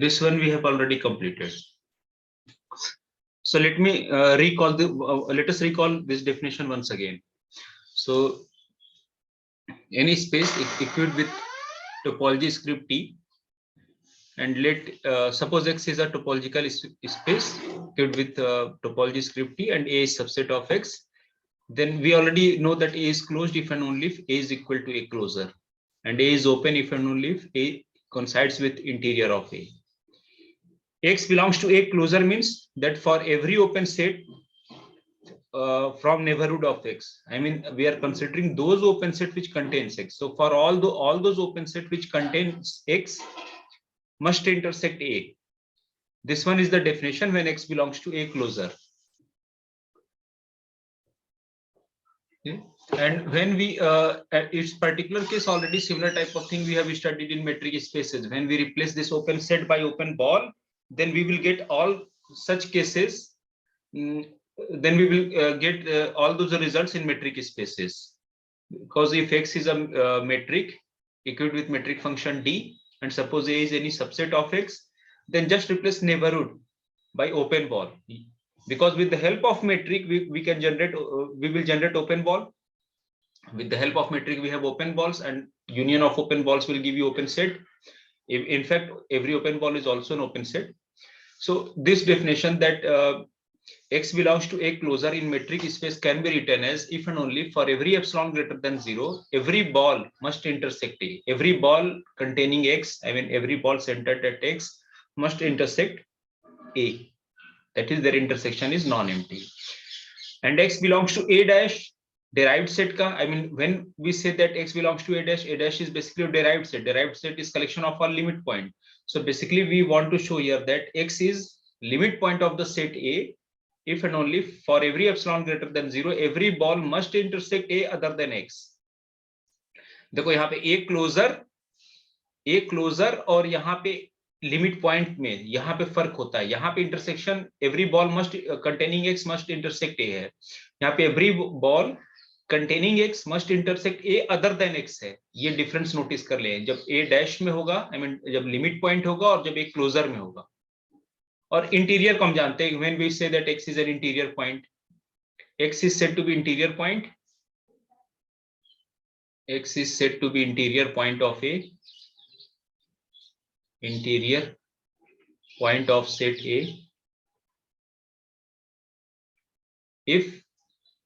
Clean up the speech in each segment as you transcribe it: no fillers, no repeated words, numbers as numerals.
This one we have already completed. So let me let us recall this definition once again. So any space equipped with topology script T, and let suppose X is a topological space equipped with topology script T, and A is subset of X. Then we already know that A is closed if and only if A is equal to A closer, and A is open if and only if A coincides with interior of A. X belongs to A closer means that for every open set from neighborhood of X, I mean we are considering those open set which contains X. So for all those open set which contains X must intersect A. This one is the definition when X belongs to A closer. Okay. And when we its particular case, already similar type of thing we have studied in metric spaces. When we replace this open set by open ball, then we will get all such cases. Then we will get all those results in metric spaces, because if X is a metric equipped with metric function D, and suppose A is any subset of X, then just replace neighborhood by open ball, because with the help of metric we can generate we will generate open ball. With the help of metric we have open balls, and union of open balls will give you open set. In fact, every open ball is also an open set. So this definition that X belongs to A closer in metric space can be written as if and only for every epsilon greater than 0, every ball must intersect A. Every ball containing X, I mean every ball centered at X must intersect A. That is, their intersection is non-empty. And X belongs to A dash derived set ka, I mean when we say that X belongs to A dash is basically a derived set. Derived set is collection of all limit point. So basically we want to show here that X is limit point of the set A if and only for every epsilon greater than 0, every ball must intersect A other than X. देखो यहाँ पे A closer और यहाँ पे limit point में यहाँ पे फर्क होता है. यहाँ पे intersection every ball must containing x must intersect ए है. यहाँ पे every ball containing x must intersect ए अदर देन एक्स है. ये डिफरेंस नोटिस कर ले, जब ए डैश में होगा, आई मीन जब लिमिट पॉइंट होगा, और जब ए क्लोजर में होगा. और इंटीरियर को हम जानते हैं, when we say that X is an interior point, X is said to be interior point, X is said to be interior point of A, interior point of set A if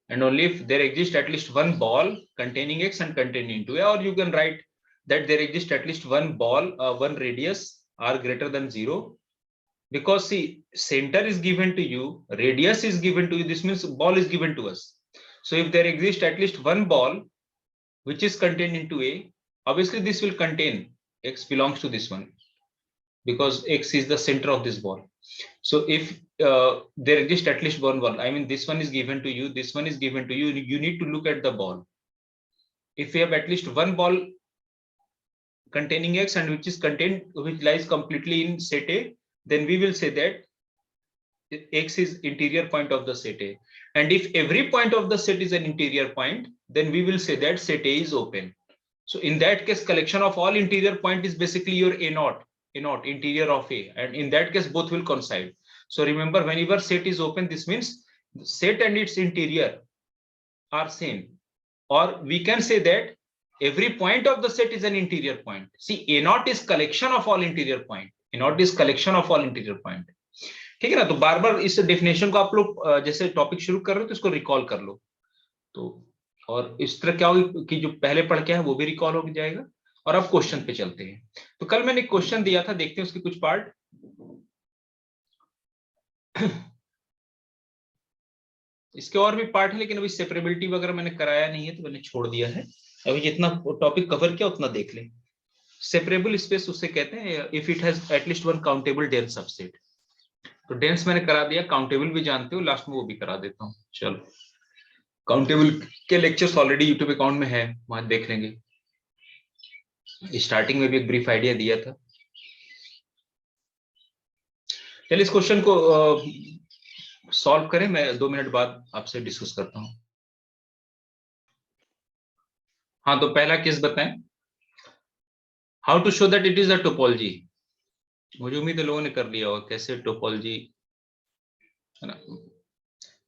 and only if there exists at least one ball containing X and containing 2A, or you can write that there exists at least one ball, one radius r greater than 0, because see, center is given to you, radius is given to you, this means ball is given to us. So if there exists at least one ball which is contained into A, obviously this will contain X belongs to this one, because X is the center of this ball. So if there exists at least one ball, I mean this one is given to you, this one is given to you, you need to look at the ball. If we have at least one ball containing X and which is contained, which lies completely in set A, then we will say that X is interior point of the set A. And if every point of the set is an interior point, then we will say that set A is open. So in that case, collection of all interior point is basically your A0, interior of A, and in that case both will coincide. So remember, whenever set is open, this means set and its interior are same, or we can say that every point of the set is an interior point. See, A0 is collection of all interior point, A0 is collection of all interior point. ठीक है ना. तो बार बार इस definition को आप लोग जैसे topic शुरू कर रहे हो तो इसको रिकॉल कर लो, तो और इस तरह क्या होगा कि जो पहले पढ़ के है वो भी रिकॉल हो जाएगा. और अब क्वेश्चन पे चलते हैं. तो कल मैंने क्वेश्चन दिया था, देखते हैं उसके कुछ पार्ट. इसके और भी पार्ट है, लेकिन अभी सेपरेबिलिटी वगैरह मैंने कराया नहीं है तो मैंने छोड़ दिया है. अभी जितना टॉपिक कवर किया उतना देख लें. सेपरेबल स्पेस उससे कहते हैं if it has at least one countable dense subset. तो डेंस मैंने करा दिया, काउंटेबल भी जानते हो, लास्ट में वो भी करा देता हूँ. चलो, काउंटेबल के लेक्चर्स ऑलरेडी यूट्यूब अकाउंट में है, वहां देख लेंगे. स्टार्टिंग में भी एक ब्रीफ आइडिया दिया था. चलिए इस क्वेश्चन को सॉल्व करें. मैं 2 मिनट बाद आपसे डिस्कस करता हूं. हाँ, तो पहला केस बताएं. How to show that it is a topology. मुझे उम्मीद है लोगों ने कर लिया होगा कैसे टोपोलॉजी, है ना।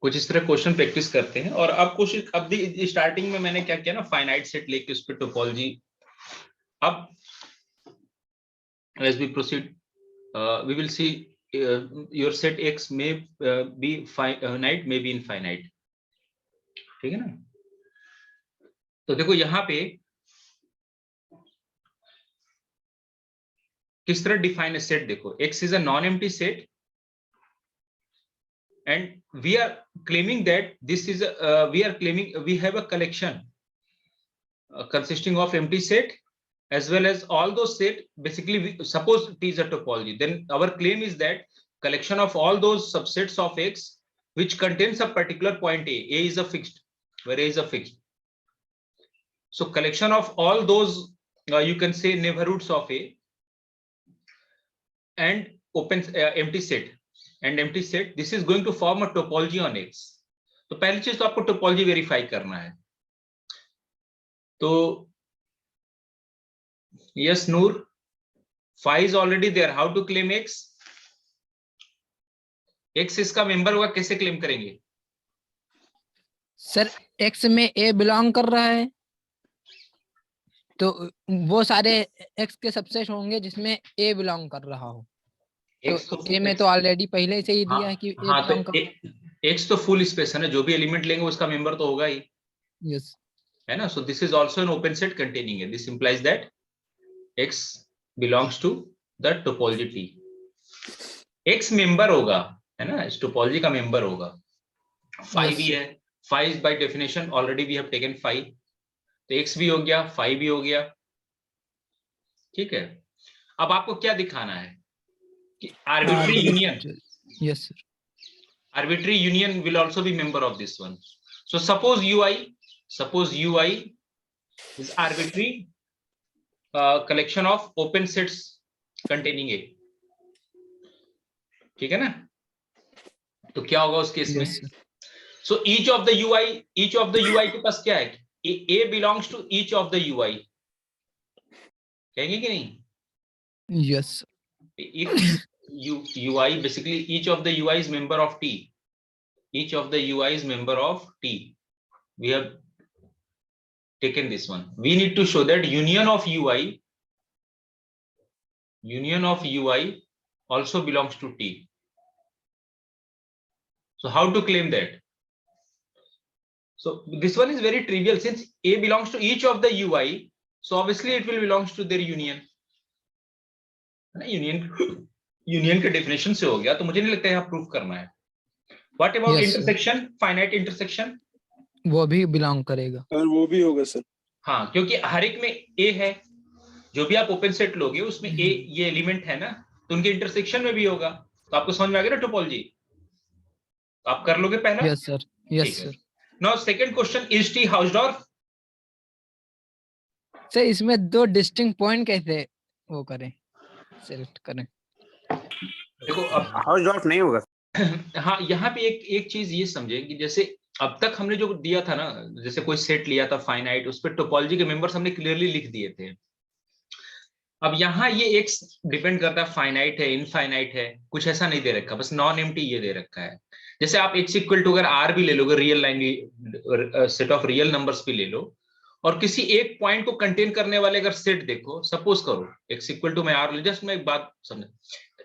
कुछ इस तरह क्वेश्चन प्रैक्टिस करते हैं। और अब कोशिश, अब स्टार्टिंग में मैंने क्या किया ना, फाइनाइट सेट लेके उस पर टोपोलॉजी। अब as we proceed, we will see your set X may be finite, may be infinite, ठीक है ना। तो देखो यहाँ पे किस तरह डिफाइन सेट, देखो X is a non-empty set and we are claiming that this is we are claiming we have a collection consisting of empty set as well as all those set. Basically, suppose T is a topology, then our claim is that collection of all those subsets of X which contains a particular point A is a fixed, where A is a fixed. So collection of all those you can say neighborhoods of A and open empty set and empty set, this is going to form a topology on X. तो पहली चीज तो आपको topology verify करना है। तो yes, Noor, phi is already there. How to claim X? X इसका member होगा, कैसे क्लेम करेंगे? सर X में A बिलोंग कर रहा है तो वो सारे X के सबसेट होंगे जिसमें A बिलोंग कर रहा हो। तो A में तो ऑलरेडी पहले से ही दिया है कि A हाँ, बिलोंग तो X तो फुल स्पेस है ना, जो भी एलिमेंट लेंगे उसका मेंबर तो होगा ही, यस, है ना। So this is also an open set containing है। This implies that X belongs to the topology T। X member होगा, है ना, इस टोपोलॉजी का मेंबर होगा। फाई भी है, phi is by definition already we have taken phi, तो X भी हो गया, फाई भी हो गया, ठीक है। अब आपको क्या दिखाना है कि arbitrary union, yes sir, arbitrary union will also be member of this one. So suppose ui is arbitrary collection of open sets containing A, ठीक है ना। तो क्या होगा उस केस में? So each of the ui के पास क्या है? A belongs to each of the ui, कहेंगे कि नहीं? Yes, ui basically each of the ui is member of T. Each of the ui is member of T. We have taken this one. We need to show that union of ui also belongs to T. So how to claim that? So this one is very trivial. Since A belongs to each of the ui, so obviously it will belongs to their union. Union के definition से हो गया, तो मुझे नहीं लगता यहाँ proof करना है। What about intersection? Finite intersection? वो भी बिलोंग करेगा सर, वो भी होगा सर। हाँ, क्योंकि हर एक में A है, जो भी आप ओपन सेट लोगे उसमें A ये एलिमेंट है ना, तो उनके इंटरसेक्शन में भी होगा। तो आपको समझ में आ गया ना टोपोलॉजी? तो आप कर लोगे पहला? Yes sir, yes sir. Now second question, is T Hausdorff? Sir इसमें दो डिस्टिंक्ट पॉइंट कैसे वो करें, सेलेक्ट करें? देखो अब हाउसडॉर्फ नहीं होगा। हाँ, यहाँ पे एक चीज ये समझे कि जैसे अब तक हमने जो दिया था ना, जैसे कोई सेट लिया था फाइनाइट, उस पर टोपोलॉजी के मेंबर्स हमने क्लियरली लिख दिए थे। अब यहाँ ये X डिपेंड करता है फाइनाइट है इनफाइनाइट है, कुछ ऐसा नहीं दे रखा, बस नॉन एम्प्टी ये दे रखा है। जैसे आप X इक्वल टू अगर R भी ले लोगे, real line set of real numbers भी ले लो, और किसी एक पॉइंट को कंटेन करने वाले अगर सेट देखो, सपोज करो X इक्वल टू मैं R ले, जस्ट मैं एक बात समझ,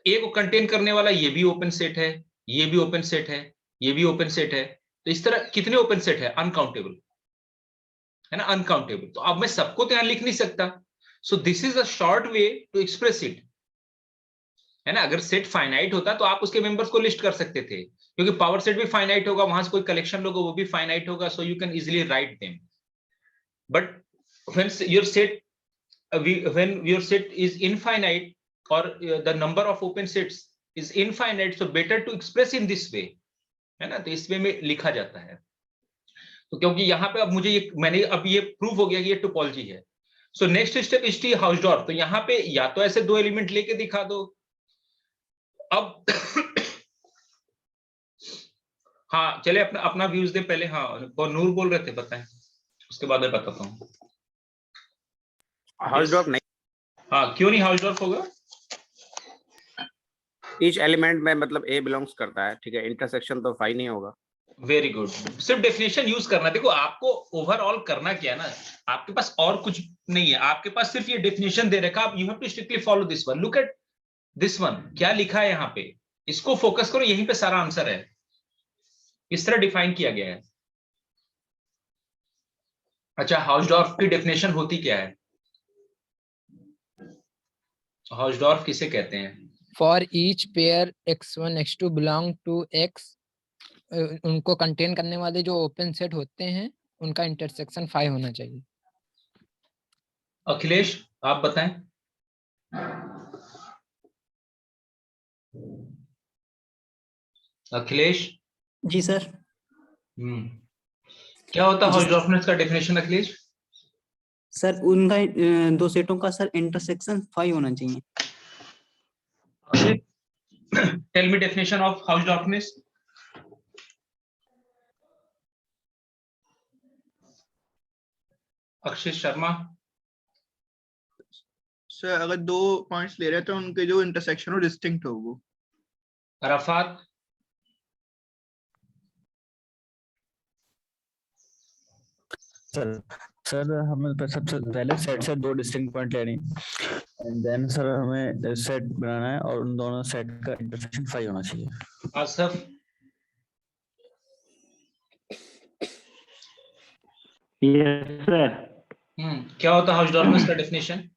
ए को कंटेन करने वाला ये भी ओपन सेट है, ये भी ओपन सेट है, ये भी ओपन सेट है, तो इस तरह कितने ओपन सेट है? अनकाउंटेबल, है ना, अनकाउंटेबल। तो अब मैं सबको तो यहां लिख नहीं सकता, so this is a short way to express it, है ना। अगर सेट फाइनाइट होता तो आप उसके मेंबर्स को लिस्ट कर सकते थे, क्योंकि पावर सेट भी फाइनाइट होगा, वहां से कोई कलेक्शन लोगे वो भी फाइनाइट होगा, so you can easily write them. But when your set is infinite or the number of open sets is infinite, so better to express in this way, है ना। तो इस वे में लिखा जाता है। तो क्योंकि यहाँ पे अब मुझे मैंने अब ये प्रूफ हो गया कि ये टोपोलॉजी है, so next step is T हाउसडॉर्फ। तो यहाँ पे या तो ऐसे दो एलिमेंट लेके दिखा दो। अब हाँ, चले अपना व्यूज दे पहले। हाँ, और नूर बोल रहे थे, बताएं, उसके बाद मैं बताता हूँ। हाउसडॉर्फ नहीं। हाँ, क्यों नहीं हाउसडॉर्फ होगा? ईच एलिमेंट में मतलब ए बिलोंग्स करता है, ठीक है, इंटरसेक्शन तो फाई नहीं होगा। वेरी गुड, सिर्फ डेफिनेशन यूज करना। देखो आपको ओवरऑल करना क्या है ना, आपके पास और कुछ नहीं है, आपके पास सिर्फ ये डेफिनेशन दे रखा, आप you have to strictly follow this one. Look at this one, क्या लिखा है यहाँ पे, इसको फोकस करो, यहीं पे सारा आंसर है, इस तरह डिफाइन किया गया है। अच्छा, हाउसडॉर्फ की डेफिनेशन होती क्या है? हाउसडॉर्फ किसे कहते हैं? For each pair x1 x2 belong to x, उनको कंटेन करने वाले जो ओपन सेट होते हैं उनका इंटरसेक्शन 5 होना चाहिए। अखिलेश आप बताएं। अखिलेश। जी सर। क्या होता है जी हाउसडॉर्फनेस का डेफिनेशन अखिलेश? सर, उनका दो सेटों का सर इंटरसेक्शन 5 होना चाहिए। Tell me definition of Hausdorffness. Akshay Sharma. Sir अगर दो पॉइंट्स ले रहे हैं तो उनके जो इंटरसेक्शन हो डिस्टिंक्ट हो वो। अराफात। सर सर हमें सबसे पहले सेट से दो डिस्टिंक्ट पॉइंट लेनी, एंड देन सर हमें सेट बनाना है और उन दोनों सेट का इंटरसेक्शन 5 होना चाहिए। आसफ। Yes sir. क्या होता है हाउसडॉर्फनेस का डेफिनेशन?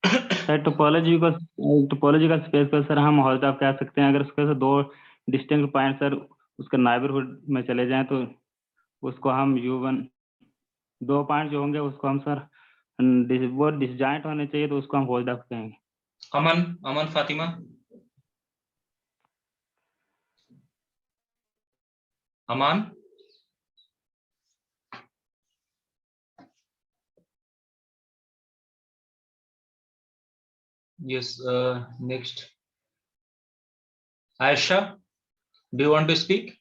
सर टोपोलॉजिकल स्पेस पर सर हम हाउसडॉर्फ कह सकते हैं अगर उसके से दो डिस्टिंक्ट पॉइंट सर उसके नाइबरहुड में चले जाएं तो उसको हम U1, दो पॉइंट जो होंगे उसको हम सर वो डिसजॉइंट होने चाहिए तो उसको हम हाउसडॉर्फ कहेंगे। Aman. Aman Fatima. Aman. Yes, next Ayesha, do you want to speak?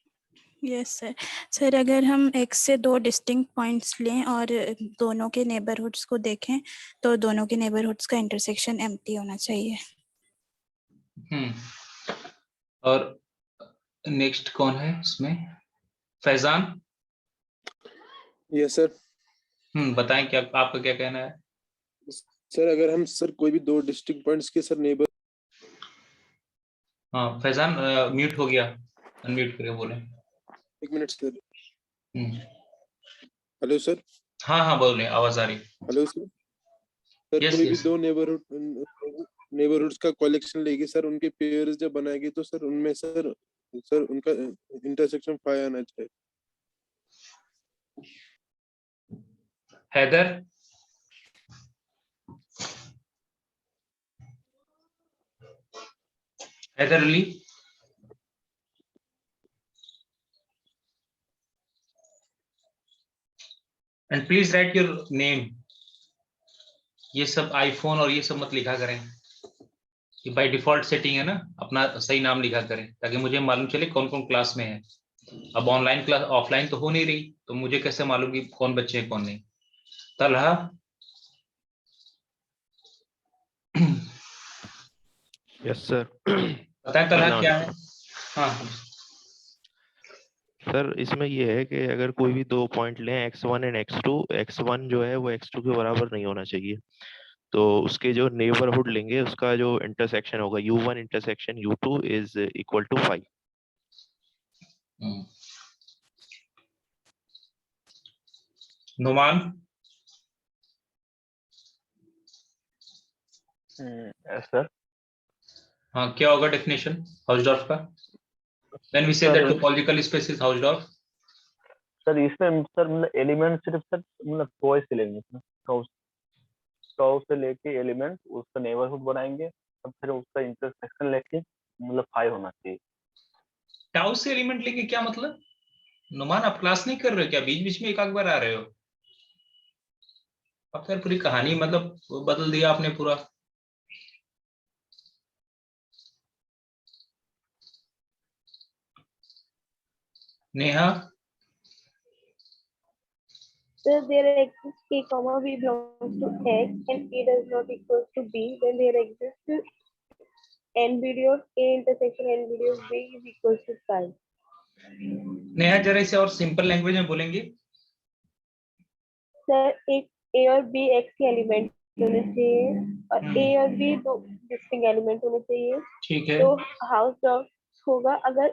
Yes sir. Sir अगर हम x से दो डिस्टिंक्ट पॉइंट्स लें और दोनों के नेबरहुड्स को देखें तो दोनों के नेबरहुड्स का इंटरसेक्शन एम्प्टी होना चाहिए। और नेक्स्ट कौन है इसमें? फैजान। Yes sir. बताएं, क्या आपका क्या कहना है? सर अगर हम सर कोई भी दो डिस्ट्रिक्ट पॉइंट्स के सर नेबर। हाँ फैजान, म्यूट हो गया, अनम्यूट करके बोले। एक मिनट सर। Hello sir. हाँ हाँ बोले, आवाज आ रही। Hello sir. सर Yes, कोई भी yes. दो नेबरहुड्स का कलेक्शन लेगी सर, उनके पेयर्स जब बनाएगी तो सर उनमें सर उनका इंटरसेक्शन 5 आना चाहिए। Haider. Haider Ali. And please write your name. ये सब आईफोन और ये सब मत लिखा करें, कि बाय डिफॉल्ट सेटिंग है ना, अपना सही नाम लिखा करें ताकि मुझे मालूम चले कौन कौन क्लास में है। अब ऑनलाइन क्लास ऑफलाइन तो हो नहीं रही, तो मुझे कैसे मालूम कि कौन बच्चे हैं कौन नहीं। तलहा। Yes sir. बताएं तलहा क्या है? हाँ सर इसमें ये है कि अगर कोई भी दो पॉइंट लें x1 एंड x2, x1 जो है वो x2 के बराबर नहीं होना चाहिए, तो उसके जो नेबरहुड लेंगे उसका जो इंटरसेक्शन होगा U1 intersection U2 is equal to 5। Numan. Sir हाँ क्या होगा डेफिनेशन हाउसडॉर्फ का? When we say that topological space is Hausdorff. Sir इसमें सर मतलब एलिमेंट सिर्फ सर मतलब टॉय से लेंगे, टॉय से लेके एलिमेंट उसका नेबरहुड बनाएंगे, तब फिर उसका इंटरसेक्शन लेके मतलब 5 होना चाहिए। टाउ से एलिमेंट लेके क्या मतलब? नुमान आप क्लास नहीं कर रहे हो क्या? बीच बीच में एक बार आ रहे हो। अब फिर पूरी कहानी मतलब बदल दिया आपने पूरा। Neha. So there exists k comma b belongs to x and a does not equal to b, then there exists NBD of A intersection NBD of B is equal to 5. Neha जरा इसे और सिंपल लैंग्वेज में बोलेंगे। Sir एक A और B X के element होने चाहिए और A और B दो डिस्टिंक्ट एलिमेंट होने चाहिए। ठीक है। तो हाउसडॉर्फ होगा अगर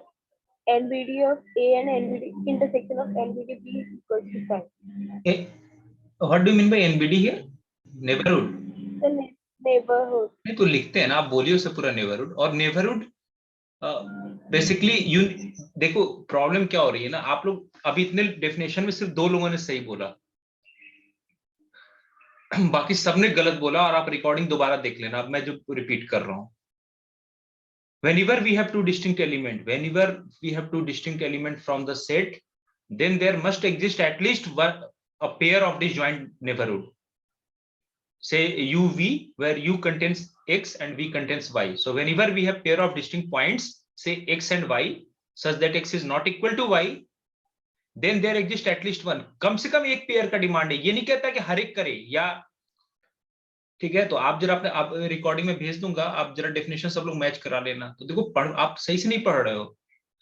NBD of A and NBD intersection of NBD B is equal to 5. What do you mean by NBD here? Neighborhood. The neighborhood. नहीं तो लिखते हैं ना, आप बोलिए उसे पूरा नेबरहुड। और नेबरहुड बेसिकली यू देखो प्रॉब्लम क्या हो रही है ना, आप लोग अभी इतने डेफिनेशन में सिर्फ 2 लोगों ने सही बोला, बाकी सबने गलत बोला, और आप रिकॉर्डिंग दोबारा देख लेना। अब मैं जो रिपीट कर रहा हूं, whenever we have two distinct element from the set, then there must exist at least a pair of disjoint neighborhood. Say UV, where U contains X and V contains Y. So whenever we have pair of distinct points, say X and Y, such that X is not equal to Y, then there exists at least one. कम से कम एक pair का demand है, ये नहीं कहता कि हर एक करे या, ठीक है। तो आप जरा अपने, आप रिकॉर्डिंग में भेज दूंगा, आप जरा डेफिनेशन सब लोग मैच करा लेना। तो देखो आप सही से नहीं पढ़ रहे हो।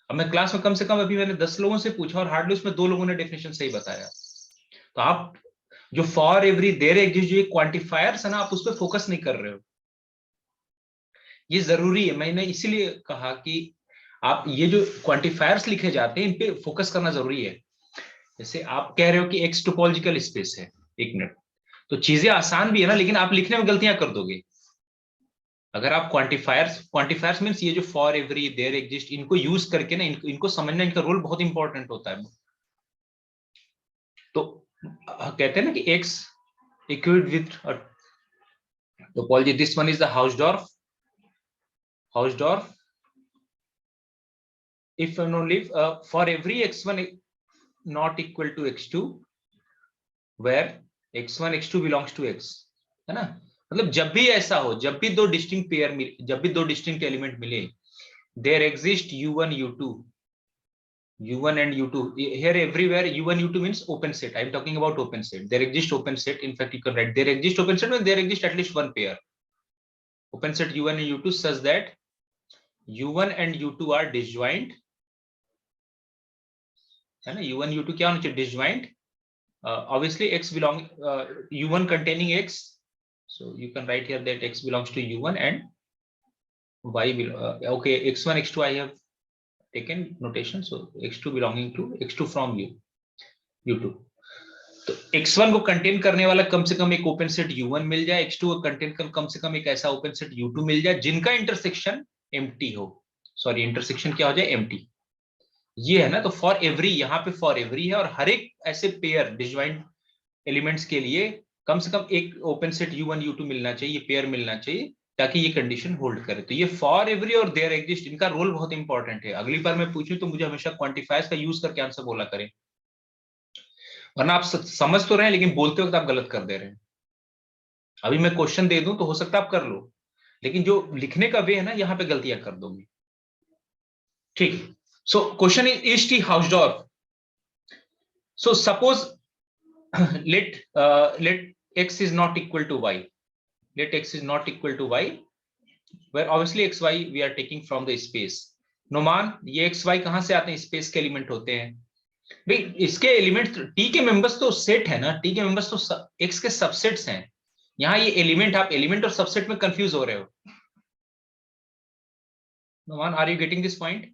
अब मैं क्लास में कम से कम अभी मैंने 10 लोगों से पूछा और हार्डली उसमें 2 लोगों ने डेफिनेशन सही बताया। तो आप जो फॉर एवरी देयर एग्जिस्ट जो क्वांटिफायर्स है ना, आप उस पर फोकस नहीं कर रहे हो। ये जरूरी है, मैंने इसीलिए कहा कि आप ये जो क्वांटिफायर्स लिखे जाते हैं इन पे फोकस करना जरूरी है। जैसे आप कह रहे हो कि एक्स टोपोलॉजिकल स्पेस है, 1 मिनट, तो चीजें आसान भी है ना, लेकिन आप लिखने में गलतियां कर दोगे। अगर आप क्वांटिफायर्स मींस ये जो फॉर एवरी देयर एग्जिस्ट, इनको यूज करके ना, इनको समझना, इनका रोल बहुत इंपॉर्टेंट होता है। तो कहते हैं ना कि X equipped with topology, this one is the Hausdorff if and only for every x1 not equal to x2 where x1 x2 belongs to x, है ना। मतलब जब भी ऐसा हो, जब भी 2 डिस्टिंक्ट पेयर मिले, जब भी 2 डिस्टिंक्ट एलिमेंट मिले, there exist u1 and u2 here everywhere। u1 u2 means open set, I am talking about open set, there exist open set, in fact you can write there exist open set when there exist at least one pair open set u1 and u2 such that u1 and u2 are disjoint, है ना। u1 u2 क्या होना चाहिए, disjoint. obviously x belong u1 containing x, so you can write here that x belongs to u1 and y okay, x1 x2 I have taken notation, so x2 belonging to x2 from u2। तो x1 को contain करने वाला कम से कम एक open set u1 मिल जाए, x2 को contain कर कम से कम एक ऐसा ओपन सेट u2 मिल जाए जिनका इंटरसेक्शन एम्प्टी हो, सॉरी इंटरसेक्शन क्या हो जाए, एम्प्टी। ये है ना। तो फॉर एवरी, यहाँ पे फॉर एवरी है, और हर एक ऐसे पेयर डिसजॉइंट एलिमेंट्स के लिए कम से कम एक ओपन सेट u1 u2 मिलना चाहिए, पेयर मिलना चाहिए, ताकि ये कंडीशन होल्ड करे। तो ये फॉर एवरी और देयर एग्जिस्ट, इनका रोल बहुत इंपॉर्टेंट है। अगली बार मैं पूछूं तो मुझे हमेशा क्वांटिफायर्स का यूज करके आंसर बोला करें, वरना आप समझ तो रहे हैं लेकिन बोलते वक्त आप गलत कर दे रहे हैं। अभी मैं क्वेश्चन दे दूं तो हो सकता है आप कर लो, लेकिन जो लिखने का वे है ना, यहाँ पे गलतियां कर दोगे, ठीक। So question is T Hausdorff. So suppose let x is not equal to y. Let x is not equal to y, where obviously x y we are taking from the space. Noman, ये x y कहां से आते हैं, space के element होते हैं भाई। इसके एलिमेंट T के मेंबर्स तो सेट है ना, T के मेंबर्स तो x के सबसेट्स हैं। यहाँ ये एलिमेंट, आप एलिमेंट और सबसेट में कंफ्यूज हो रहे हो। Noman, are you getting this point?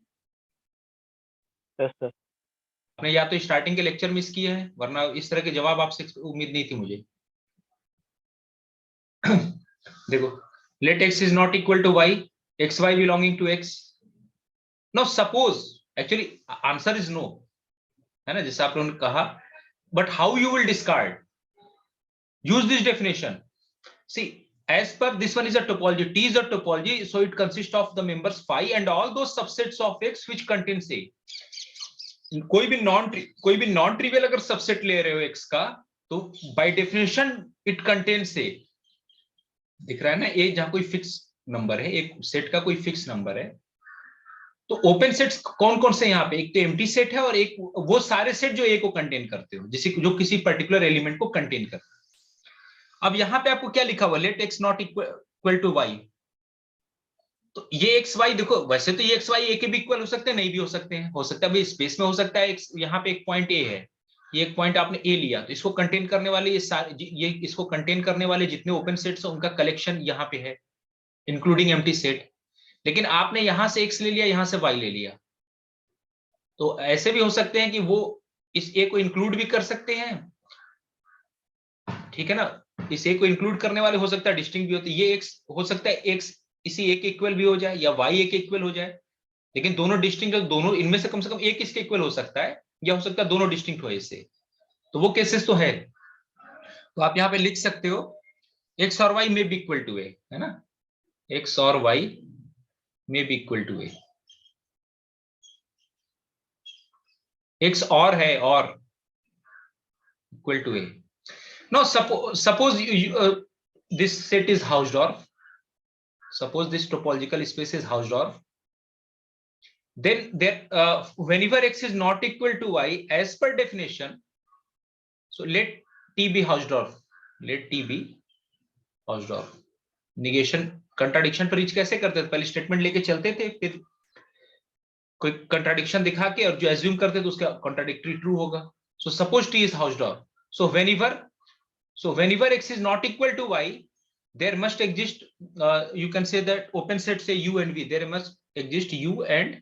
Yes sir. आपने या तो स्टार्टिंग के लेक्चर मिस किए हैं, वरना इस तरह के जवाब आपसे उम्मीद नहीं थी मुझे। देखो, let x is not equal to y, xy belonging to x। No suppose, actually answer is no, है ना, जैसे आप लोगों ने कहा, but how you will discard, use this definition. See, as per this one is a topology, T is a topology, so it consists of the members phi and all those subsets of x which contains A। कोई भी non trivial अगर subset ले रहे हो x का, तो by definition it contains A। दिख रहा है ना, A जहां कोई फिक्स नंबर है, एक सेट का कोई फिक्स नंबर है। तो ओपन सेट्स कौन कौन से यहाँ पे, एक तो एम्प्टी सेट है और एक वो सारे सेट जो A को कंटेन करते हो, जो किसी पर्टिकुलर एलिमेंट को कंटेन करते हो। अब यहाँ पे आपको क्या लिखा हुआ, let x not equal to y, तो ये एक्स वाई देखो, वैसे तो ये एक्स वाई ए के भी इक्वल हो सकते हैं, नहीं भी हो सकते हैं, हो सकता है भाई स्पेस में हो सकता है। यहाँ पे एक पॉइंट ए है, ये एक पॉइंट आपने ए लिया, तो इसको कंटेन करने वाले ये इसको कंटेन करने वाले जितने ओपन सेट्स हैं उनका कलेक्शन यहाँ पे है, इंक्लूडिंग एम्प्टी सेट। लेकिन आपने यहां से एक्स ले लिया, यहां से वाई ले लिया, तो ऐसे भी हो सकते हैं कि वो इस ए को इंक्लूड भी कर सकते हैं, ठीक है ना। इस ए को इंक्लूड करने वाले हो सकता है डिस्टिंक्ट भी होते हैं। ये एक्स हो सकता है एक्स इसी ए के इक्वल भी हो जाए, या वाई ए के इक्वल हो जाए, लेकिन दोनों डिस्टिंक्ट, दोनों इनमें से कम एक इसके इक्वल हो सकता है, या हो सकता है दोनों डिस्टिंक्ट हो इससे, तो वो केसेस तो है। तो आप यहाँ पे लिख सकते हो एक्स और वाई में बी इक्वल टू ए, है ना, एक्स और वाई में B equal to A. X और है और equal to A. Now suppose this set is Hausdorff. Suppose this topological space is Hausdorff. Then there, whenever x is not equal to y, as per definition, so let T be Hausdorff. Let T be Hausdorff. Negation, contradiction पर reach कैसे करते थे? पहले statement लेके चलते थे, फिर कोई contradiction दिखा के और जो assume करते थे उसका contradictory true होगा. So suppose T is Hausdorff. So whenever x is not equal to y, there must exist, you can say that open set say u and v, there must exist u and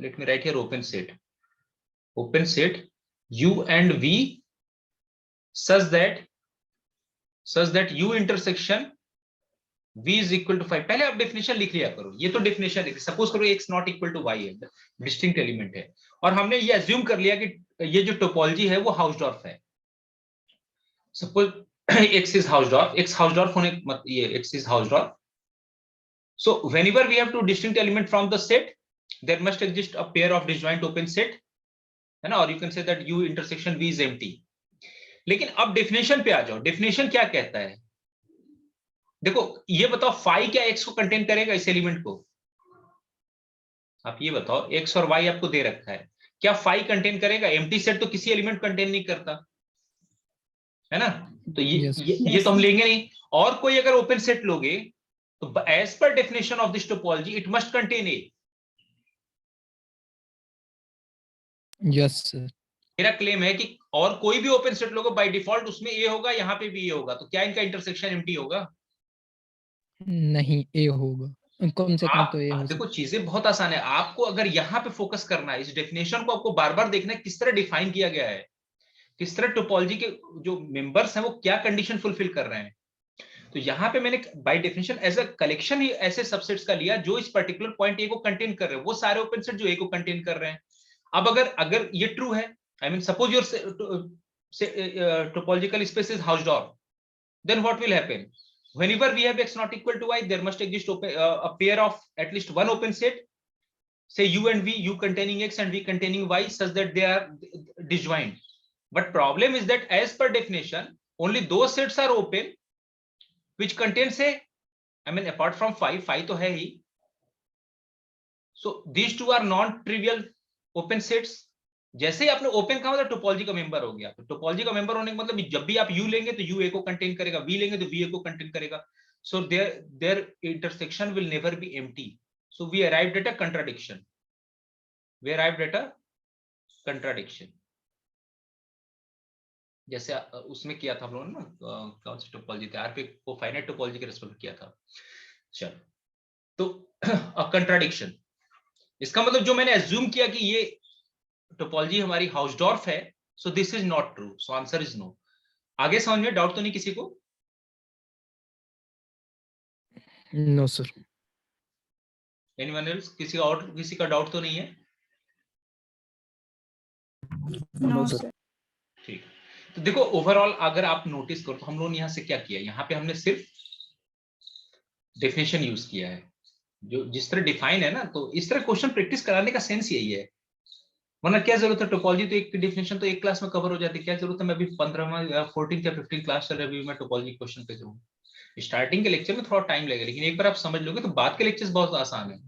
let me write here open set u and v such that u intersection v is equal to 5. पहले आप definition लिख लिया करो, ये तो definition लिख, suppose करो x not equal to y है, डिस्टिंक्ट एलिमेंट है, और हमने ये अज्यूम कर लिया कि ये जो टोपोलॉजी है वो हाउसडॉर्फ है। Suppose x is Hausdorff, x Hausdorff होने ये x is Hausdorff. So whenever we have two distinct element from the set, there must exist a pair of disjoint open set, है ना, or you can say that u intersection v is empty. लेकिन अब definition पे आ जाओ, definition क्या कहता है? देखो ये बताओ फाई क्या x को कंटेन करेगा, इस एलिमेंट को? आप ये बताओ, x और y आपको दे रखा है, क्या फाई कंटेन करेगा? एम्प्टी सेट तो किसी एलिमेंट कंटेन नहीं करता, है ना, तो ये तो हम लेंगे नहीं। और कोई अगर ओपन सेट लोगे तो as per definition of this topology it must contain A. Yes sir. मेरा क्लेम है कि और कोई भी ओपन सेट लोगे बाय डिफॉल्ट उसमें ए होगा, यहाँ पे भी ए होगा, तो क्या इनका इंटरसेक्शन एम्प्टी होगा? नहीं, ए होगा, कम से कम तो ए हो। देखो चीजें बहुत आसान है, आपको अगर यहाँ पे फोकस करना है, इस डेफिनेशन को आपको बार बार देखना है किस तरह डिफाइन किया गया है, किस तरह टोपोलॉजी के जो मेंबर्स हैं वो क्या कंडीशन फुलफिल कर रहे हैं। तो यहाँ पे मैंने by definition as a collection ही ऐसे सबसेट्स का लिया जो इस पर्टिकुलर पॉइंट ए को कंटेन कर रहे हैं, वो सारे ओपन सेट जो ए को कंटेन कर रहे हैं। अब अगर ये ट्रू है, I mean suppose your topological space is Hausdorff, then what will happen? whenever we have x not equal to y, there must exist a pair of at least one open set, say u and v, u containing x and v containing y, such that they are disjoint. But problem is that as per definition, only those sets are open which contain, say, I mean apart from phi तो है ही, so these two are non-trivial open sets. जैसे ही आपने open कहा मतलब topology का member हो गया, तो टोपोलॉजी का मेंबर होने का मतलब जब भी आप u लेंगे तो u a को कंटेन करेगा, v लेंगे तो v a को कंटेन करेगा, so their intersection will never be empty. So we arrived at a contradiction. जैसे उसमें किया था हम लोगों ने ना, कौन सी टोपोलॉजी थी, आरपी को फाइनाइट टोपोलॉजी के रेस्पेक्ट किया था। चलो, तो कंट्राडिक्शन, इसका मतलब जो मैंने अज्यूम किया कि ये टोपोलॉजी हमारी हाउसडॉर्फ है, so this is not true, so answer is no. आगे समझ में डाउट तो नहीं किसी को? No sir. Anyone else? किसी का डाउट तो नहीं है? No sir. ठीक, तो देखो ओवरऑल अगर आप नोटिस करो तो हम लोगों ने यहाँ से क्या किया, यहाँ पे हमने सिर्फ डेफिनेशन यूज किया है, जो जिस तरह डिफाइन है ना, तो इस तरह क्वेश्चन प्रैक्टिस कराने का सेंस यही है। वरना क्या जरूरत है, टोपोलॉजी तो एक डेफिनेशन तो एक क्लास में कवर हो जाती है, क्या जरूरत है मैं अभी 15वां या 14th या 15th क्लास चल रही है, मैं टोपोलॉजी क्वेश्चन पे करूँ? स्टार्टिंग के लेक्चर में थोड़ा टाइम लगेगा, लेकिन एक बार आप समझ लोगे तो बाद के लेक्चर्स बहुत आसान है।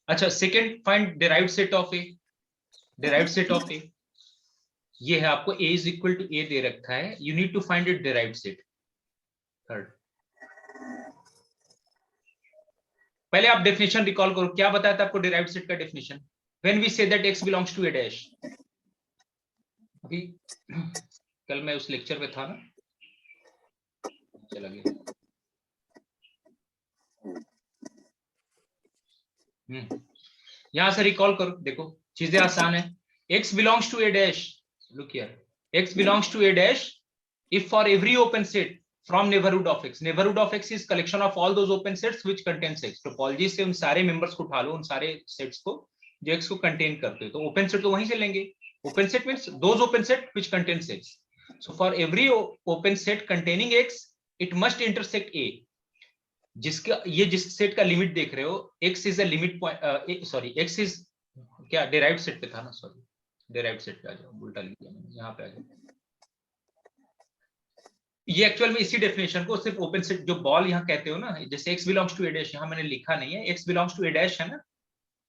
अच्छा, second, find derived set of A. Derived set of A ये है, आपको a is equal to a दे रखा है, you need to find it derived set. Third, पहले आप डेफिनेशन रिकॉल करो, क्या बताया था आपको डिराइव्ड सेट का definition? When we say that x belongs to a dash. अभी कल मैं उस लेक्चर में था ना, चला गया। यहां से रिकॉल करो, देखो चीजें आसान है। x belongs to a dash, look here, x belongs to a dash if for every open set from neighborhood of x, neighborhood of x is collection of all those open sets which contains x। Topology से उन सारे members को उठा लो, उन सारे sets को जो x को कंटेन करते हो, तो ओपन सेट तो वहीं से लेंगे। Open set means those open set which contains x, so for every open set containing x it must intersect a। जिसका ये जिस सेट का लिमिट देख रहे हो, x is a limit point, sorry x is क्या डिराइव्ड सेट पे था ना, सॉरी डिराइव्ड सेट पे आ जाओ, उल्टा लिख दिया मैंने, यहाँ पे आ जाओ। ये एक्चुअल में इसी डेफिनेशन को सिर्फ ओपन सेट जो बॉल यहाँ कहते हो ना, जैसे x belongs to a dash, यहाँ मैंने लिखा नहीं है, x belongs to a dash है ना,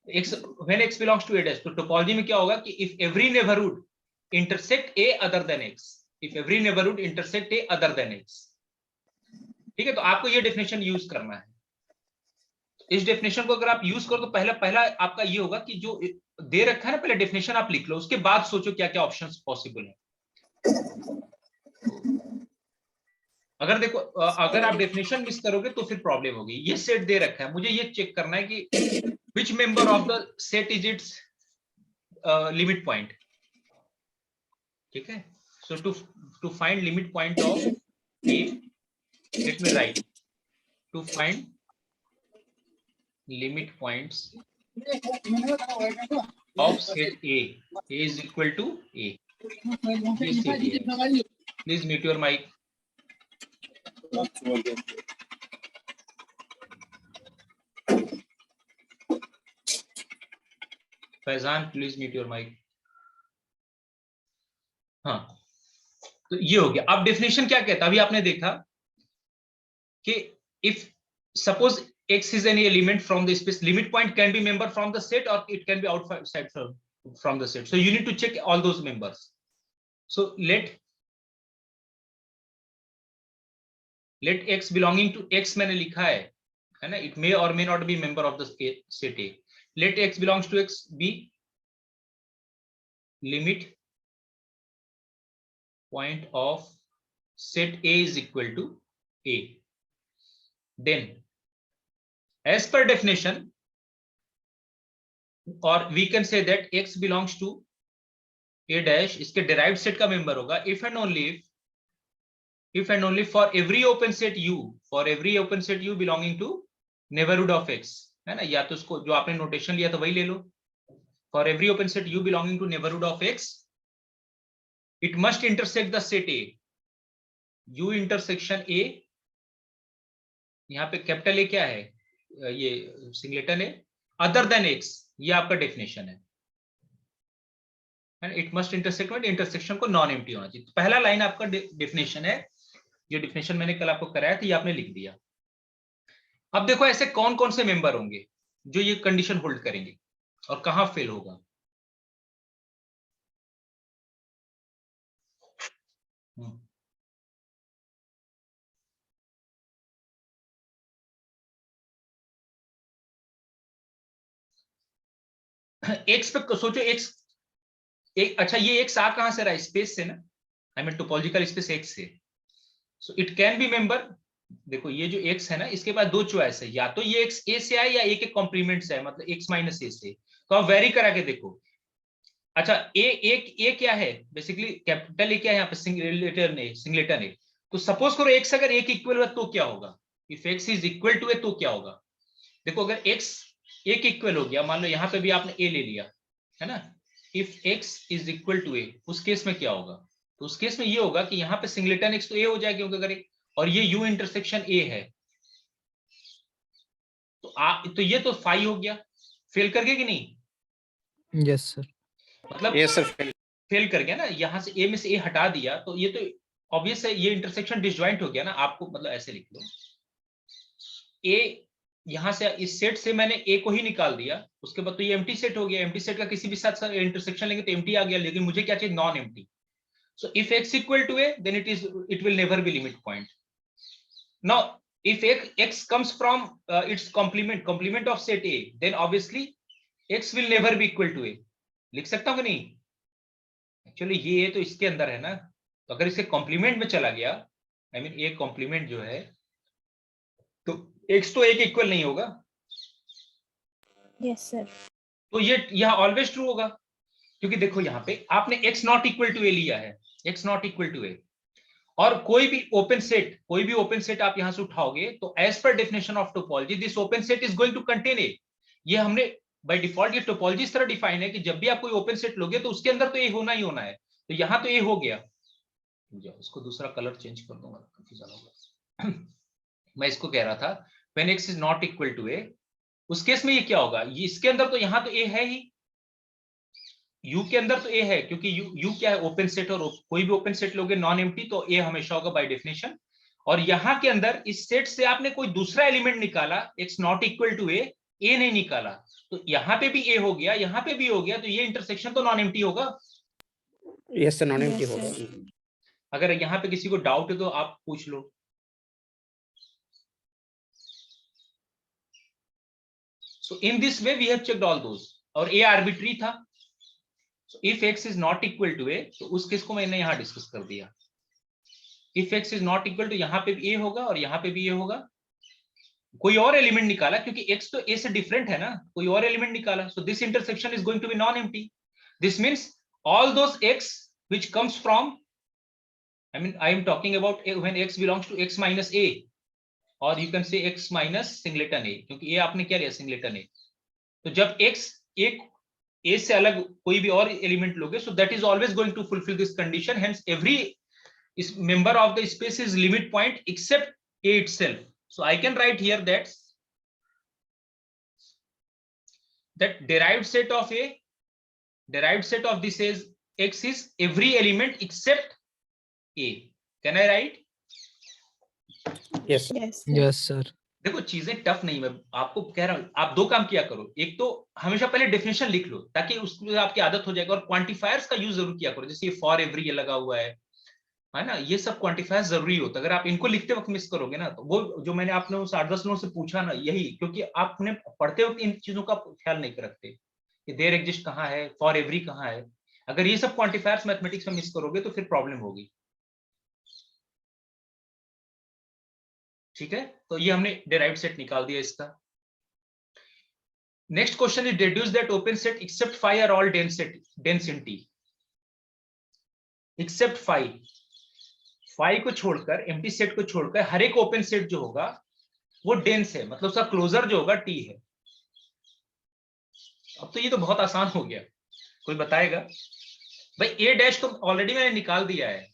x when x belongs to a dash, तो टोपोलॉजी में क्या होगा कि if every neighbourhood intersect a other than x, if every neighbourhood intersect a other than x, ठीक है। तो आपको ये डेफिनेशन यूज करना है। इस डेफिनेशन को अगर आप यूज करो तो पहला आपका ये होगा कि जो दे रखा है ना, पहले डेफिनेशन आप लिख लो, उसके बाद सोचो क्या क्या ऑप्शंस पॉसिबल है। अगर देखो अगर आप डेफिनेशन मिस करोगे तो फिर प्रॉब्लम होगी। ये सेट दे रखा है, मुझे ये चेक करना है कि which member of the set is its limit point, ठीक है। So to find limit point of A, let me write, to find limit points of set A is equal to A. Please mute your mic. Faizan please mute your mic. हाँ, तो ये हो गया। अब definition क्या कहता है, अभी आपने देखा कि if suppose x is any element from the space, limit point can be member from the set or it can be outside from the set, so you need to check all those members. So let x belonging to x मैंने लिखा है ना, it may or may not be member of the set A. Let x belongs to x be limit point of set A is equal to A. Then as per definition, or we can say that x belongs to a dash, इसके derived set का member होगा if and only for every open set u belonging to neighborhood of x, है ना, या तो उसको जो आपने नोटेशन लिया था वही ले लो। For every open set u belonging to neighborhood of x, it must intersect the set A, u intersection A, यहाँ पे कैपिटल A क्या है, ये सिंगलेटन है, अदर देन एक्स, ये आपका डेफिनेशन है। इट मस्ट इंटरसेक्ट में इंटरसेक्शन को नॉन एम्प्टी होना चाहिए। तो पहला लाइन आपका डेफिनेशन है, जो डेफिनेशन मैंने कल आपको कराया था, ये आपने लिख दिया। अब देखो ऐसे कौन कौन से मेंबर होंगे जो ये कंडीशन होल्ड करेंगे और कहां फेल होगा। एक्स पे सोचो, एक्स एक, अच्छा ये एक्स आ कहां से रहा है, स्पेस से ना, I mean topological space X से। So it can be member, देखो ये जो एक्स है ना, इसके पास दो चॉइस है, या तो ये एक्स ए से आए या ए के कॉम्प्लीमेंट से आए, मतलब एक्स माइनस ए से। तो आप वेरी करा के देखो। अच्छा ए क्या है, बेसिकली कैपिटल ए क्या है यहाँ पे, सिंगलेटन ए। तो सपोज करो एक्स अगर ए के इक्वल है तो क्या होगा, if X is equal to A तो क्या होगा। देखो अगर एक्स ए के इक्वल हो गया, मान लो यहाँ पे भी आपने ए ले लिया है ना, if x is equal to a, उस केस में क्या होगा, तो उस केस में ये होगा कि यहाँ पे सिंगलेटन x तो a हो जाएगा क्योंकि अगर और ये u इंटरसेक्शन a है, तो ये तो फाई हो गया, फेल कर गया कि नहीं। यस सर, मतलब यस सर, फेल कर गया ना, यहाँ से a में से a हटा दिया तो ये तो ऑब्वियस है, ये इंटरसेक्शन डिसजॉइंट हो गया ना। आपको मतलब ऐसे लिख लो, a यहां से इस सेट से मैंने ए को ही निकाल दिया, उसके बाद तो ये एम्प्टी सेट हो गया, एम्प्टी सेट का किसी भी साथ इंटरसेक्शन लेंगे तो एम्प्टी आ गया, लेकिन मुझे क्या चाहिए, non empty. So if x equal to a, then it will never be limit point. Now if x comes from its complement of set A, then obviously x will never be equal to A. लिख सकता हूँ कि नहीं? Actually ये तो इसके अंदर है ना, तो अगर इसके कॉम्प्लीमेंट में चला गया, आई मीन ए कॉम्प्लीमेंट जो है, तो x तो A के इक्वल नहीं होगा. Yes sir. तो ये यहाँ ऑलवेज ट्रू होगा, क्योंकि देखो यहाँ पे आपने x not equal to A लिया है, x not equal to A, और कोई भी ओपन सेट आप यहां से उठाओगे तो as per definition of topology this open set is going to contain A. ये हमने बाय डिफॉल्ट ये टोपोलॉजी इस तरह डिफाइन है कि जब भी आप कोई ओपन सेट लोगे तो उसके अंदर तो ए होना ही होना है. तो यहाँ तो ए हो गया, इसको दूसरा कलर चेंज कर दूंगा, कंफ्यूजन होगा. मैं इसको कह रहा था when x is not equal to A, उस केस में ये क्या होगा, ये इसके अंदर तो यहाँ तो ए है ही, U के अंदर तो A है, क्योंकि U क्या है, ओपन सेट, और कोई भी ओपन सेट लोगे नॉन एम्प्टी तो A हमेशा होगा बाय डेफिनेशन. और यहाँ के अंदर इस सेट से आपने कोई दूसरा एलिमेंट निकाला x not equal to A नहीं निकाला, तो यहाँ पे भी A हो गया, यहाँ पे भी हो गया, तो ये इंटरसेक्शन तो नॉन एम्प्टी होगा. यस सर, नॉन एम्प्टी होगा. अगर यहाँ पे किसी को डाउट है तो आप पूछ लो. So in this way we have checked all those, और A आर्बिट्री था. So if x is not equal to A, तो उस केस को मैंने यहाँ डिस्कस कर दिया. If x is not equal to, यहाँ पे भी A होगा और यहाँ पे भी A होगा. कोई और एलिमेंट निकाला, क्योंकि x तो A से डिफरेंट है ना, कोई और एलिमेंट निकाला. So this intersection is going to be non-empty. This means all those x which comes from, I mean I am talking about when x belongs to x minus A, or you can say x minus singleton A, क्योंकि A आपने क्या लिया, singleton A. तो जब x एक A से अलग कोई भी और एलिमेंट लोगे, so that is always going to fulfill this condition. Hence every member of the space is limit point except A itself. So I can write here that derived set of A, derived set of this is x is every element except A. Can I write? Yes. Yes sir. देखो चीजें tough नहीं, मैं आपको कह रहा हूं, आप दो काम किया करो. एक तो हमेशा पहले डेफिनेशन लिख लो, ताकि उसमें आपकी आदत हो जाएगी, और क्वांटिफायर्स का यूज जरूर किया करो. जैसे ये फॉर एवरी ये लगा हुआ है ना, ये सब क्वांटिफायर्स जरूरी होता है. अगर आप इनको लिखते वक्त मिस करोगे ना, तो वो जो मैंने आपने उस 8-10 लोगों से पूछा ना, यही, क्योंकि आपने पढ़ते वक्त इन चीजों का ख्याल नहीं रखते कि देयर एग्जिस्ट कहाँ है, फॉर एवरी कहाँ है. अगर ये सब क्वांटिफायर्स मैथमेटिक्स में मिस करोगे तो फिर प्रॉब्लम होगी. ठीक है, तो ये हमने डिराइव्ड सेट निकाल दिया इसका. Next question is deduce that open set except phi are all density except phi. Phi को छोड़कर, एम्प्टी सेट को छोड़कर हर एक ओपन सेट जो होगा वो डेंस है, मतलब उसका क्लोजर जो होगा टी है. अब तो ये तो बहुत आसान हो गया, कोई बताएगा भाई? ए डैश तो ऑलरेडी मैंने निकाल दिया है.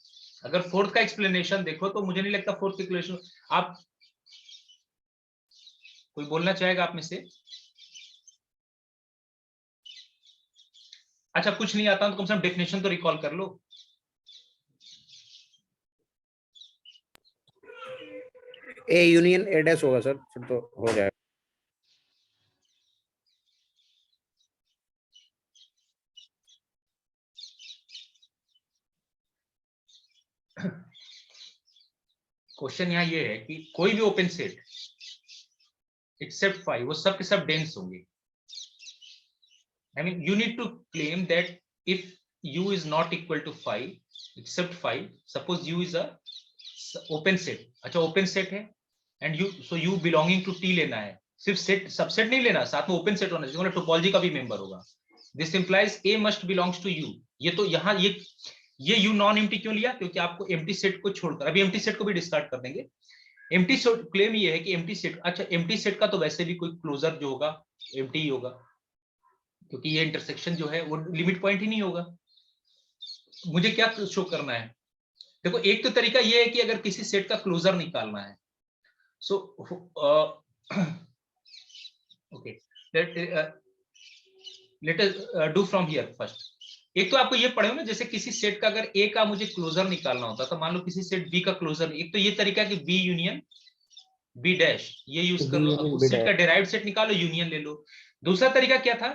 अगर फोर्थ का एक्सप्लेनेशन देखो तो मुझे नहीं लगता फोर्थ एक्सप्लेनेशन आप कोई बोलना चाहेगा आप में से? अच्छा कुछ नहीं आता तो कम से कम डेफिनेशन तो रिकॉल कर लो. ए यूनियन ए डैश होगा सर, फिर तो हो जाएगा. क्वेश्चन यहाँ ये है कि कोई भी ओपन सेट एक्सेप्ट फाइव, वो सब के सब डेंस होंगे. I mean you need to claim that if u is not equal to 5 except 5, suppose u is a open set. अच्छा ओपन सेट है and you, so u belonging to t लेना है. सिर्फ सेट सबसेट नहीं लेना, साथ में open set होना चाहिए, मतलब टोपोलॉजी का भी मेंबर होगा. This implies a must belongs to u. ये तो यहाँ ये u नॉन एम्प्टी क्यों लिया? क्योंकि आपको एम्प्टी सेट को छोड़कर, अभी एम्प्टी सेट को भी डिस्कार्ड कर देंगे. एम्प्टी सेट क्लेम ये है कि एम्प्टी सेट, अच्छा एम्प्टी सेट का तो वैसे भी कोई क्लोजर जो होगा एम्प्टी ही होगा, क्योंकि ये इंटरसेक्शन जो है वो लिमिट पॉइंट ही नहीं होगा. मुझे क्या शो करना है? देखो एक तो तरीका ये है कि अगर किसी सेट का क्लोजर निकालना है, so okay let us do from here first. एक तो आपको ये पढ़े हो ना, जैसे किसी सेट का अगर ए का मुझे क्लोजर निकालना होता, तो मान लो किसी सेट बी का क्लोजर, एक तो ये तरीका कि बी यूनियन बी डैश, ये यूज कर लो. उस सेट का डिराइव्ड सेट निकालो, यूनियन ले लो. दूसरा तरीका क्या था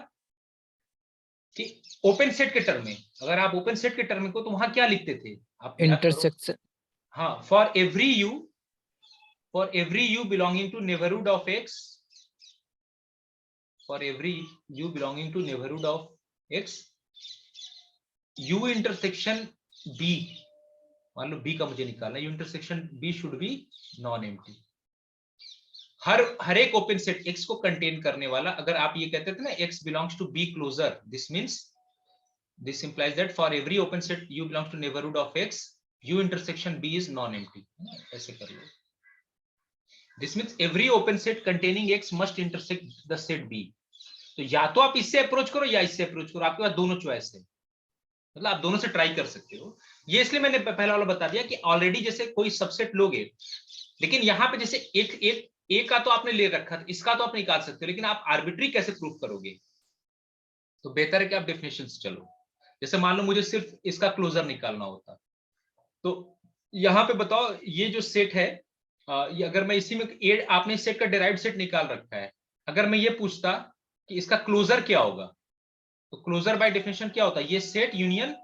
कि ओपन सेट के टर्म में, अगर आप ओपन सेट के टर्म में को, तो वहां क्या लिखते थे आप? इंटरसेक्शन. हाँ, for every you for every u belonging to neighborhood of x, for every u belonging to neighborhood of x, u intersection b, मान लो b का मुझे निकालना है, u intersection b should be non empty. हर एक open set x को contain करने वाला, अगर आप ये कहते थे ना x belongs to b closer, this implies that for every open set u belongs to neighborhood of x, u intersection b is non empty। ऐसे कर लो। This means every open set containing x must intersect the set b। तो या तो आप इससे approach करो या इससे अप्रोच करो, आपके पास दोनों चॉइस है, मतलब आप दोनों से ट्राई कर सकते हो। ये इसलिए मैंने पहला वाला बता दिया कि ऑलरेडी जैसे कोई सबसेट लोगे, लेकिन यहाँ पे जैसे एक का तो आपने ले रखा था, इसका तो आप निकाल सकते हो, लेकिन आप आर्बिट्री कैसे प्रूव करोगे? तो बेहतर है कि आप डेफिनेशन से चलो। जैसे मान लो मुझे सिर्फ इसका क्लोजर निकालना होता, तो यहाँ पे बताओ ये जो सेट है, ये अगर मैं इसी में आपने इस सेट का डिराइव्ड सेट निकाल रखा है, अगर मैं ये पूछता कि इसका क्लोजर क्या होगा, तो क्लोजर बाय डेफिनेशन क्या होता है? ये सेट यूनियन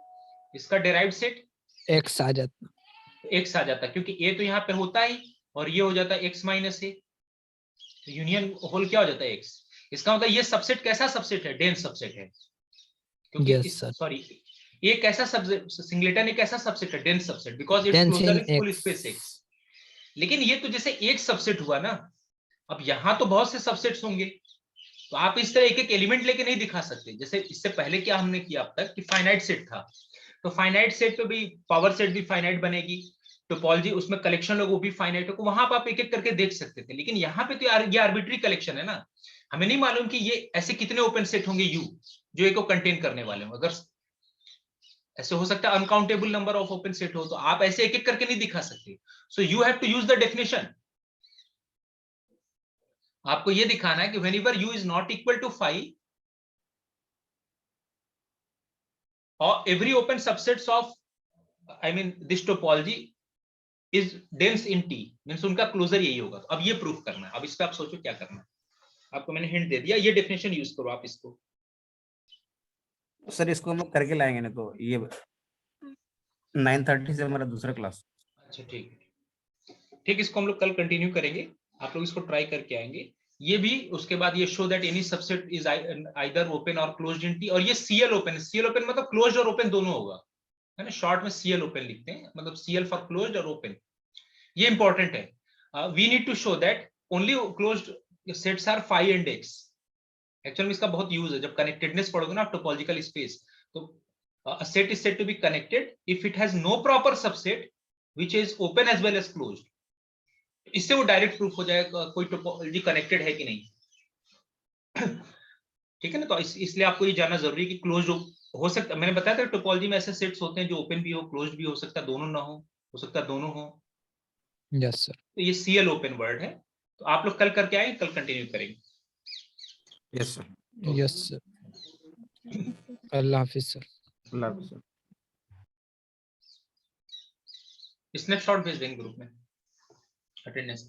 इसका डिराइव्ड सेट एक्स आ जाता, क्योंकि ए तो यहाँ पे होता ही, और ये हो जाता है एक्स माइनस ए, तो यूनियन होल क्या हो जाता है एक्स। इसका मतलब ये सबसेट कैसा सबसेट है? डेंस सबसेट है, क्योंकि सॉरी ये कैसा सबसेट, सिंगलेटन एक ऐसा सबसेट है dense subset, because it's closure in full space X. लेकिन ये तो जैसे एक सबसेट हुआ ना, अब यहाँ तो बहुत से सबसेट्स होंगे, तो आप इस तरह एक एक एलिमेंट लेके नहीं दिखा सकते। जैसे इससे पहले क्या हमने किया अब तक कि फाइनाइट सेट था, तो फाइनाइट सेट पे भी पावर सेट भी फाइनाइट बनेगी, टोपोलॉजी उसमें कलेक्शन लोग वो भी फाइनाइट हो, वहां पर आप एक एक करके देख सकते थे। लेकिन यहाँ पे तो ये आर्बिट्री कलेक्शन है ना, हमें नहीं मालूम कि ये ऐसे कितने ओपन सेट होंगे यू जो एक को कंटेन करने वाले हो। अगर ऐसे हो सकता है uncountable number of open set हो, तो आप ऐसे एक एक करके नहीं दिखा सकते। So you have to use the definition. आपको ये दिखाना है कि whenever u is not equal to 5 or every open subsets of this topology is dense in T, means उनका क्लोजर यही होगा। तो अब ये प्रूफ करना है, अब इस पे आप सोचो क्या करना है। आपको मैंने हिंट दे दिया, ये डेफिनेशन यूज करो आप इसको। सर इसको हम लोग करके लाएंगे ना, तो ये 9:30 से हमारा दूसरा क्लास। अच्छा ठीक, इसको हम लोग कल कंटिन्यू करेंगे, आप लोग इसको ट्राई करके आएंगे। ये भी उसके बाद ये show that any subset is either open और क्लोज्ड इन टी, और ये सीएल ओपन मतलब क्लोज्ड और ओपन दोनों होगा, है ना। शॉर्ट में सीएल ओपन लिखते हैं, मतलब सीएल फॉर क्लोज्ड और ओपन। ये इंपॉर्टेंट है। We need to show that only closed sets are 5 and x। Actually इसका बहुत यूज है, जब कनेक्टेडनेस पढ़ोगे ना टोपोलॉजिकल स्पेस, तो a set is said to be connected if it has no proper subset which is open as well as closed। इससे वो direct proof हो जाएगा कोई टोपोलॉजी कनेक्टेड है कि नहीं। ठीक है ना। तो इसलिए आपको ये जानना जरूरी है कि क्लोज्ड हो सकता, मैंने बताया था टोपोलॉजी में ऐसे सेट्स होते हैं जो ओपन भी हो क्लोज्ड भी हो सकता है, दोनों ना हो सकता है दोनों हो। Yes sir. तो ये सीएल ओपन वर्ड है। तो आप लोग कल करके आएंगे, कल कंटिन्यू करेंगे। Yes sir. अल्लाह हाफिज सर। अल्लाह हाफिज सर। स्नैपशॉट भेज देंगे ग्रुप में अटेंडेंस।